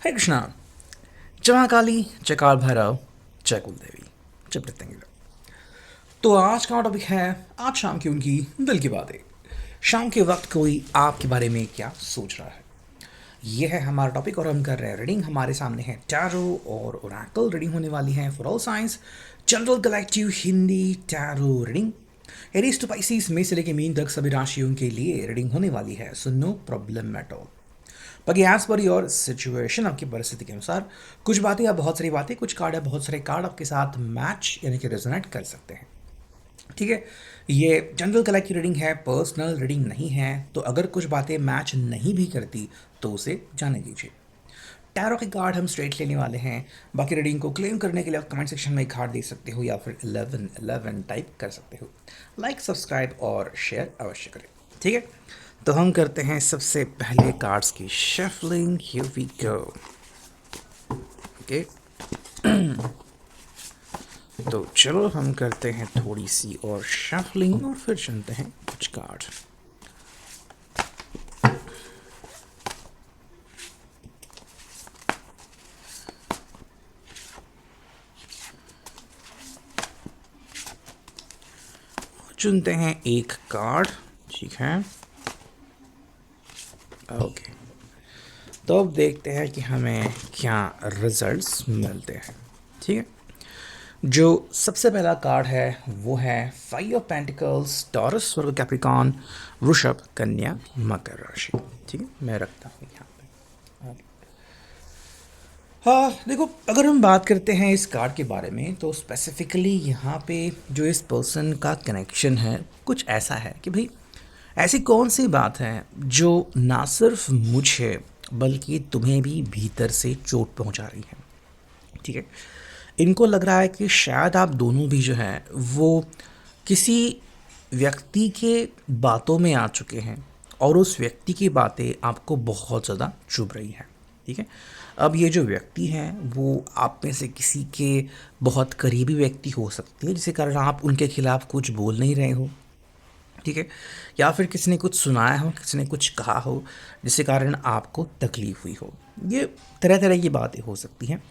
हरे कृष्णा। जय महाकाली, जय काल भैरव, जय कुलदेवी, जय प्रत्यंगिरा। तो आज का टॉपिक है आज शाम की उनकी दिल की बातें। शाम के वक्त कोई आपके बारे में क्या सोच रहा है, यह है हमारा टॉपिक। और हम कर रहे हैं रीडिंग। हमारे सामने है टैरो और ओरेकल रीडिंग होने वाली है for all signs, general collective Hindi tarot reading. Aries to Pisces में से लेकर मीन तक सभी राशियों के लिए रीडिंग होने वाली है, so no problem at all. बाकी एज पर योर सिचुएशन, आपकी परिस्थिति के अनुसार कुछ बातें या बहुत सारी बातें, कुछ कार्ड या बहुत सारे कार्ड आपके साथ मैच यानी कि रेजोनेट कर सकते हैं। ठीक है, ये जनरल कलेक्टिव रीडिंग है, पर्सनल रीडिंग नहीं है। तो अगर कुछ बातें मैच नहीं भी करती तो उसे जाने दीजिए। टैरो के कार्ड हम स्ट्रेट लेने वाले हैं। बाकी रीडिंग को क्लेम करने के लिए आप कमेंट सेक्शन में एक कार्ड दे सकते हो या फिर 1111 टाइप कर सकते हो। लाइक, सब्सक्राइब और शेयर अवश्य करें। ठीक है, तो हम करते हैं सबसे पहले कार्ड्स की shuffling. Here we go. Okay, तो चलो हम करते हैं थोड़ी सी और शफलिंग और फिर चलते हैं कुछ कार्ड। चुनते हैं एक कार्ड। ठीक है, ओके। तो अब देखते हैं कि हमें क्या रिजल्ट्स मिलते हैं। ठीक है, जो सबसे पहला कार्ड है वो है 5 ऑफ पेंटिकल्स, टॉरस, वर्ग, कैप्रिकॉन, वृषभ, कन्या, मकर राशि। ठीक है, मैं रखता हूँ यहाँ पे। हाँ देखो, अगर हम बात करते हैं इस कार्ड के बारे में तो स्पेसिफिकली यहाँ पे जो इस पर्सन का कनेक्शन है कुछ ऐसा है कि भाई ऐसी कौन सी बात है जो ना सिर्फ मुझे बल्कि तुम्हें भी भीतर से चोट पहुँचा रही है। ठीक है, इनको लग रहा है कि शायद आप दोनों भी जो हैं वो किसी व्यक्ति के बातों में आ चुके हैं और उस व्यक्ति की बातें आपको बहुत ज़्यादा चुभ रही हैं। ठीक है, अब ये जो व्यक्ति हैं वो आप में से किसी के बहुत करीबी व्यक्ति हो सकते हैं जिसके कारण आप उनके खिलाफ कुछ बोल नहीं रहे हो। ठीक है, या फिर किसी ने कुछ सुनाया हो, किसी ने कुछ कहा हो जिसके कारण आपको तकलीफ हुई हो। ये तरह तरह की बातें हो सकती हैं।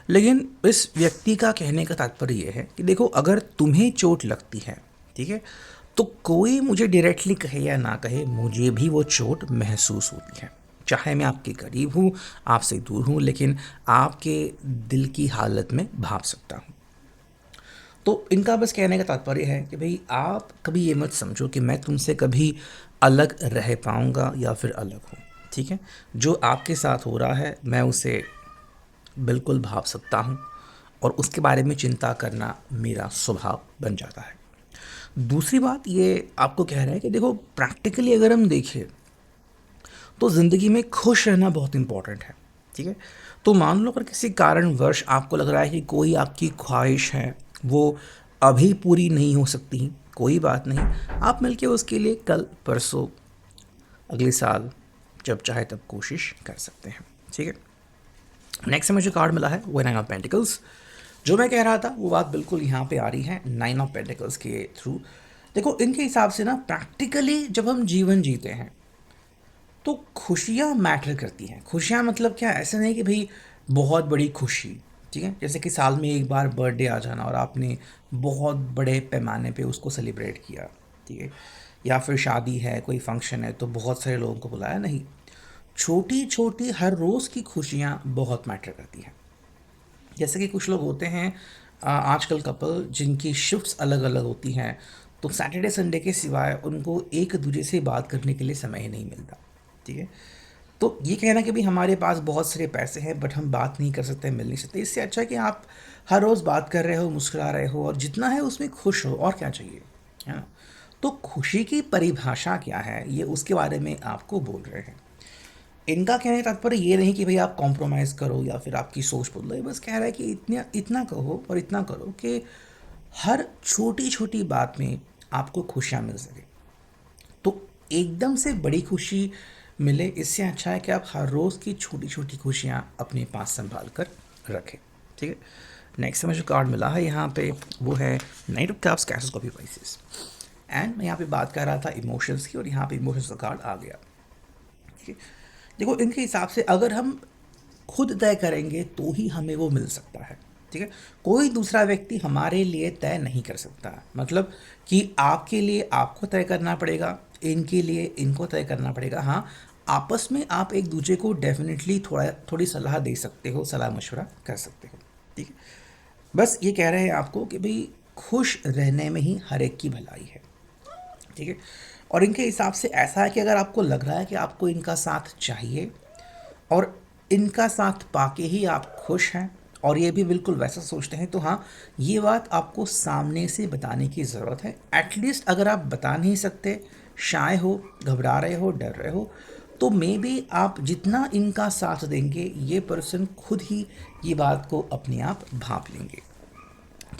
लेकिन इस व्यक्ति का कहने का तात्पर्य ये है कि देखो, अगर तुम्हें चोट लगती है, ठीक है, तो कोई मुझे डायरेक्टली कहे या ना कहे, मुझे भी वो चोट महसूस होती है। चाहे मैं आपके करीब हूँ, आपसे दूर हूँ, लेकिन आपके दिल की हालत में भाप सकता हूँ। तो इनका बस कहने का तात्पर्य है कि भाई आप कभी ये मत समझो कि मैं तुमसे कभी अलग रह पाऊँगा या फिर अलग हूँ। ठीक है, जो आपके साथ हो रहा है मैं उसे बिल्कुल भाप सकता हूँ और उसके बारे में चिंता करना मेरा स्वभाव बन जाता है। दूसरी बात ये आपको कह रहा है कि देखो, प्रैक्टिकली अगर हम देखें तो ज़िंदगी में खुश रहना बहुत इम्पॉर्टेंट है। ठीक है, तो मान लो अगर किसी कारणवश आपको लग रहा है कि कोई आपकी ख्वाहिश है वो अभी पूरी नहीं हो सकती, कोई बात नहीं, आप मिलके उसके लिए कल, परसों, अगले साल, जब चाहे तब कोशिश कर सकते हैं। ठीक है, नेक्स्ट में जो कार्ड मिला है वो 9 ऑफ पेंटिकल्स। जो मैं कह रहा था वो बात बिल्कुल यहाँ पे आ रही है 9 ऑफ पेंटिकल्स के थ्रू। देखो, इनके हिसाब से ना प्रैक्टिकली जब हम जीवन जीते हैं तो खुशियाँ मैटर करती हैं। खुशियाँ मतलब क्या, ऐसे नहीं कि भाई बहुत बड़ी खुशी, ठीक है, जैसे कि साल में एक बार बर्थडे आ जाना और आपने बहुत बड़े पैमाने पे उसको सेलिब्रेट किया। ठीक है, या फिर शादी है, कोई फंक्शन है तो बहुत सारे लोगों को बुलाया। नहीं, छोटी छोटी हर रोज़ की खुशियाँ बहुत मैटर करती हैं। जैसे कि कुछ लोग होते हैं आजकल कपल जिनकी शिफ्ट्स अलग अलग होती हैं, तो सैटरडे संडे के सिवाय उनको एक दूसरे से बात करने के लिए समय ही नहीं मिलता। ठीक है, तो ये कहना कि भाई हमारे पास बहुत सारे पैसे हैं बट हम बात नहीं कर सकते, मिल नहीं सकते, इससे अच्छा है कि आप हर रोज़ बात कर रहे हो, मुस्कुरा रहे हो और जितना है उसमें खुश हो, और क्या चाहिए, है ना। तो खुशी की परिभाषा क्या है ये उसके बारे में आपको बोल रहे हैं। इनका कहने का तात्पर्य ये नहीं कि भाई आप कॉम्प्रोमाइज़ करो या फिर आपकी सोच बदलो। ये बस कह रहा है कि इतना इतना कहो और इतना करो कि हर छोटी छोटी बात में आपको खुशियाँ मिल सके। तो एकदम से बड़ी खुशी मिले, इससे अच्छा है कि आप हर रोज़ की छोटी छोटी खुशियाँ अपने पास संभाल कर रखें। ठीक है, नेक्स्ट में जो कार्ड मिला है यहाँ पे वो है night of cups, cases, copy, prices. And मैं यहाँ पे बात कर रहा था इमोशंस की और यहाँ पे इमोशंस का कार्ड आ गया। ठीक है, देखो, इनके हिसाब से अगर हम खुद तय करेंगे तो ही हमें वो मिल सकता है। ठीक है, कोई दूसरा व्यक्ति हमारे लिए तय नहीं कर सकता। मतलब कि आपके लिए आपको तय करना पड़ेगा, इनके लिए इनको तय करना पड़ेगा। हाँ, आपस में आप एक दूसरे को डेफिनेटली थोड़ी सलाह दे सकते हो, सलाह मशवरा कर सकते हो। ठीक है, बस ये कह रहे हैं आपको कि भाई खुश रहने में ही हर एक की भलाई है। ठीक है, और इनके हिसाब से ऐसा है कि अगर आपको लग रहा है कि आपको इनका साथ चाहिए और इनका साथ पाके ही आप खुश हैं और ये भी बिल्कुल वैसा सोचते हैं, तो हाँ, ये बात आपको सामने से बताने की ज़रूरत है। एटलीस्ट अगर आप बता नहीं सकते, शाय हो, घबरा रहे हो, डर रहे हो, तो मे बी आप जितना इनका साथ देंगे ये पर्सन खुद ही ये बात को अपने आप भाप लेंगे।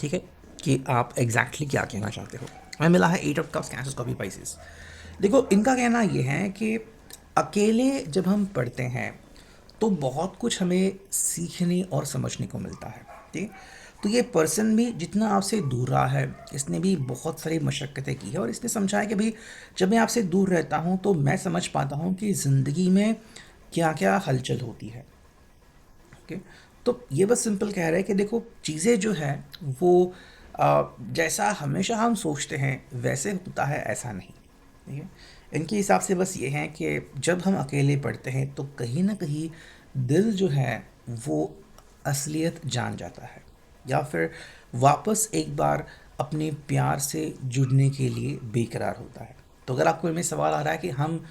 ठीक है, कि आप एग्जैक्टली क्या कहना चाहते हो। हमें मिला है 8 of cups, cancer, coffee, Pisces. देखो, इनका कहना ये है कि अकेले जब हम पढ़ते हैं तो बहुत कुछ हमें सीखने और समझने को मिलता है। ठीक है, तो ये पर्सन भी जितना आपसे दूर रहा है, इसने भी बहुत सारी मशक्क़तें की है और इसने समझा है कि भाई जब मैं आपसे दूर रहता हूँ तो मैं समझ पाता हूँ कि ज़िंदगी में क्या क्या हलचल होती है। ओके, तो ये बस सिंपल कह रहे हैं कि देखो चीज़ें जो है वो जैसा हमेशा हम सोचते हैं वैसे होता है, ऐसा नहीं। ठीक है, इनके हिसाब से बस ये है कि जब हम अकेले पढ़ते हैं तो कहीं ना कहीं दिल जो है वो असलियत जान जाता है या फिर वापस एक बार अपने प्यार से जुड़ने के लिए बेकरार होता है। तो अगर आपको इनमें सवाल आ रहा है कि हम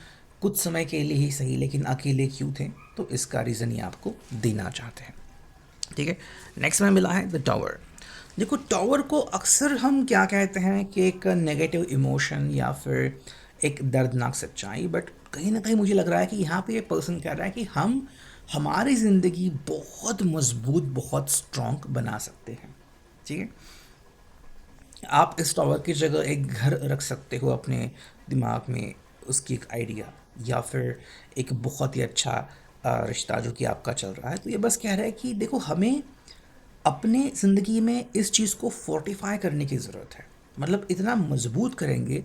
कुछ समय के लिए ही सही लेकिन अकेले क्यों थे, तो इसका रीज़न ही आपको देना चाहते हैं। ठीक है, नेक्स्ट में मिला है द टावर। देखो, टावर को अक्सर हम क्या कहते हैं कि एक नेगेटिव इमोशन या फिर एक दर्दनाक सच्चाई, बट कहीं ना कहीं मुझे लग रहा है कि यहाँ पे ये पर्सन कह रहा है कि हम हमारी ज़िंदगी बहुत मजबूत, बहुत स्ट्रॉन्ग बना सकते हैं। ठीक है, आप इस टावर की जगह एक घर रख सकते हो अपने दिमाग में, उसकी एक आइडिया, या फिर एक बहुत ही अच्छा रिश्ता जो कि आपका चल रहा है। तो ये बस कह रहा है कि देखो, हमें अपने ज़िंदगी में इस चीज़ को फोर्टिफाई करने की ज़रूरत है। मतलब इतना मजबूत करेंगे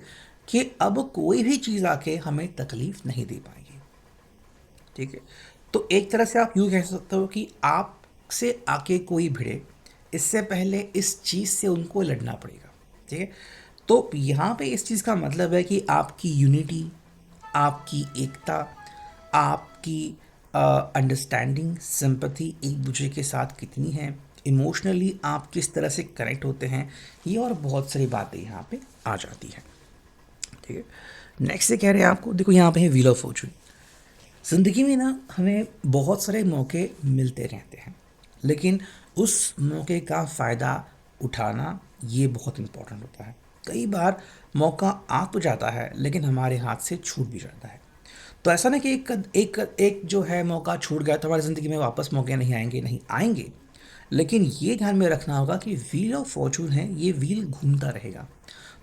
कि अब कोई भी चीज़ आके हमें तकलीफ़ नहीं दे पाएगी। ठीक है, तो एक तरह से आप यूँ कह सकते हो कि आपसे आके कोई भिड़े, इससे पहले इस चीज़ से उनको लड़ना पड़ेगा। ठीक है, तो यहाँ पे इस चीज़ का मतलब है कि आपकी यूनिटी, आपकी एकता, आपकी अंडरस्टैंडिंग, सिंपैथी एक दूसरे के साथ कितनी है, इमोशनली आप किस तरह से कनेक्ट होते हैं, ये और बहुत सारी बातें यहाँ पे आ जाती हैं। ठीक है, नेक्स्ट से कह रहे हैं आपको, देखो यहाँ पे है व्हील ऑफ फॉर्चून। ज़िंदगी में ना हमें बहुत सारे मौके मिलते रहते हैं, लेकिन उस मौके का फ़ायदा उठाना ये बहुत इम्पोर्टेंट होता है। कई बार मौका आ तो जाता है लेकिन हमारे हाथ से छूट भी जाता है। तो ऐसा ना कि एक जो है मौका छूट गया तो हमारी ज़िंदगी में वापस मौके नहीं आएंगे, नहीं आएंगे। लेकिन ये ध्यान में रखना होगा कि व्हील ऑफ फॉर्चून है, ये व्हील घूमता रहेगा।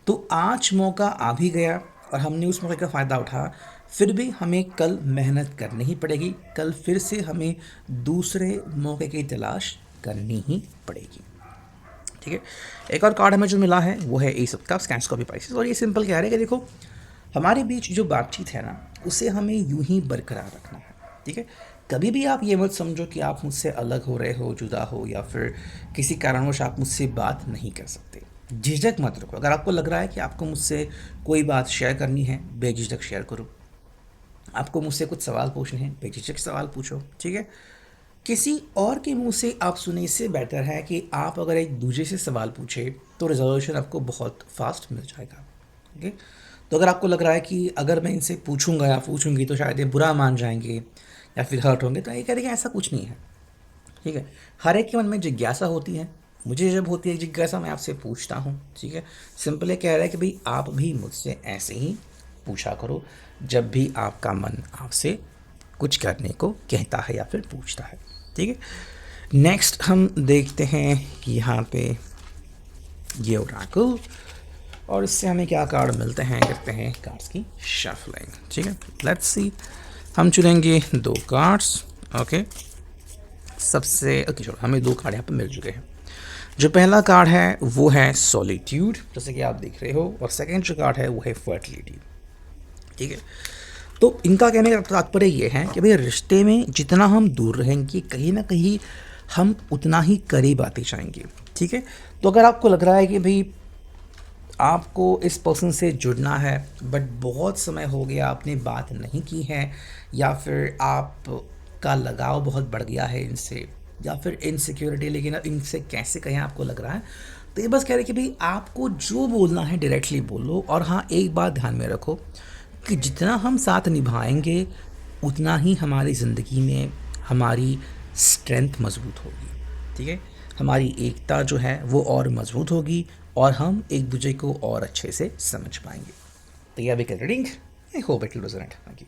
तो आज मौका आ भी गया और हमने उस मौके का फ़ायदा उठाया, फिर भी हमें कल मेहनत करनी ही पड़ेगी, कल फिर से हमें दूसरे मौके की तलाश करनी ही पड़ेगी। ठीक है, एक और कार्ड हमें जो मिला है वो है S of cups, cancer, coffee, Pisces. और ये सिंपल कह रहे हैं कि देखो, हमारे बीच जो बातचीत है ना उसे हमें यूं ही बरकरार रखना है। ठीक है, कभी भी आप ये मत समझो कि आप मुझसे अलग हो रहे हो, जुदा हो, या फिर किसी कारणवश आप मुझसे बात नहीं कर सकते। झिझक मत रखो। अगर आपको लग रहा है कि आपको मुझसे कोई बात शेयर करनी है, बेझिझक शेयर करो। आपको मुझसे कुछ सवाल पूछने हैं, बेझिझक सवाल पूछो। ठीक है, किसी और के मुंह से आप सुने, इससे बेहतर है कि आप अगर एक दूसरे से सवाल पूछे तो रिजोल्यूशन आपको बहुत फास्ट मिल जाएगा। ओके, तो अगर आपको लग रहा है कि अगर मैं इनसे पूछूंगा या पूछूंगी तो शायद ये बुरा मान जाएंगे या फिर हर्ट होंगे, तो ये कह रहे कि ऐसा कुछ नहीं है। ठीक है, हर एक के मन में जिज्ञासा होती है। मुझे जब होती है जिज्ञासा, मैं आपसे पूछता हूँ। ठीक है, सिंपल ये कह रहा है कि भाई आप भी मुझसे ऐसे ही पूछा करो जब भी आपका मन आपसे कुछ करने को कहता है या फिर पूछता है। ठीक है, नेक्स्ट हम देखते हैं यहाँ पे ये ओरेकल, और इससे हमें क्या कार्ड मिलते हैं, करते हैं कार्ड्स की शफलिंग। ठीक है, लेट्स सी, हम चुनेंगे 2 कार्ड्स। ओके, सबसे ओके छोड़ो, हमें 2 कार्ड यहाँ पे मिल चुके हैं। जो पहला कार्ड है वो है सॉलिट्यूड, जैसे कि आप देख रहे हो, और सेकंड जो कार्ड है वो है फर्टिलिटी। ठीक है, तो इनका कहने का तात्पर्य ये है कि भाई रिश्ते में जितना हम दूर रहेंगे कहीं ना कहीं हम उतना ही करीब आते जाएंगे। ठीक है, तो अगर आपको लग रहा है कि भाई आपको इस पर्सन से जुड़ना है बट बहुत समय हो गया आपने बात नहीं की है, या फिर आपका लगाव बहुत बढ़ गया है इनसे, या फिर इनसिक्योरिटी, लेकिन अब इनसे कैसे कहें आपको लग रहा है, तो ये बस कह रहे कि भाई आपको जो बोलना है डायरेक्टली बोलो। और हाँ, एक बात ध्यान में रखो कि जितना हम साथ निभाएंगे उतना ही हमारी ज़िंदगी में हमारी स्ट्रेंथ मजबूत होगी। ठीक है, हमारी एकता जो है वो और मजबूत होगी और हम एक दूसरे को और अच्छे से समझ पाएंगे। तो यह भी reading, I hope it will resonate. Thank you.